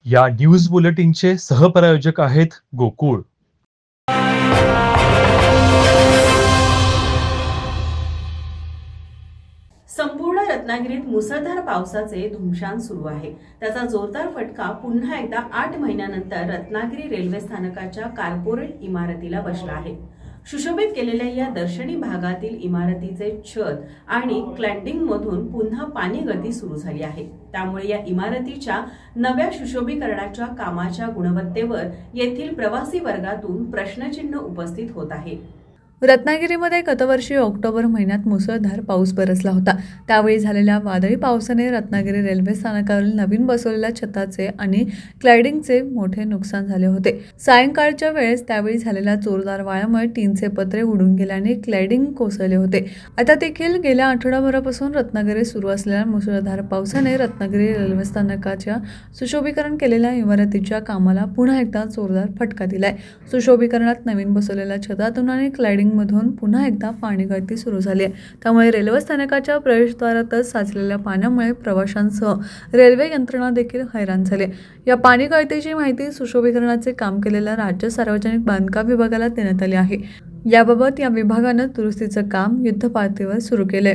या न्यूज बुलेटिनचे सहप्रायोजक आहेत गोकुळ। संपूर्ण रत्नागिरीत मुसळधार पावसाचे धुमशान सुरू आहे। त्याचा जोरदार फटका पुन्हा एकदा 8 महिन्यानंतर रत्नागिरी रेल्वे स्थानकाच्या कॉर्पोरेट इमारतीला बसला आहे। सुशोभित केलेल्या या दर्शनी भागातील इमारतीचे छत आणि क्लॅडिंग मधून पुन्हा पाणी गळती सुरू झाली आहे। त्यामुळे या इमारतीच्या नव्या सुशोभीकरणाच्या कामाच्या गुणवत्तेवर येथील प्रवासी वर्गातून प्रश्नचिन्ह उपस्थित होत आहे। रत्नागिरीमध्ये गतवर्षी ऑक्टोबर महिन्यात मुसळधार पाऊस बरसला होता। त्यावेळी झालेल्या वादळी पावसाने रत्नागिरी रेल्वे स्थानकावरील नवीन बसवलेल्या छताचे आणि क्लॅडिंगचे मोठे नुकसान झाले होते। सायंकाळच्या वेळेस त्यावेळी झालेल्या जोरदार वाऱ्यामुळे टीनचे पत्रे उडून गेल्याने क्लॅडिंग कोसळले होते। आता देखील गेल्या आठवडाभरापासून रत्नागिरीत सुरू असलेल्या मुसळधार पावसाने रत्नागिरी रेल्वे स्थानकाच्या सुशोभीकरण केलेल्या इमारतीच्या कामाला पुन्हा एकदा जोरदार फटका दिलाय। सुशोभीकरणात नवीन बसवलेल्या छतातून आणि क्लॅडिंग मधून पुन्हा एकदा पाणी गळती सुरू झाली आहे। त्यामुळे रेल्वे स्थानकाच्या प्रवेशद्वारातच साचलेल्या पाण्यामुळे प्रवाशांसह रेल्वे यंत्रणा देखील हैराण झाली। या पाणी गळतीची माहिती सुशोभीकरणाचे काम केलेल्या राज्य सार्वजनिक बांधकाम विभागाला देण्यात आली आहे। याबाबत या विभागाने दुरुस्तीचे काम युद्धपातळीवर सुरू केले।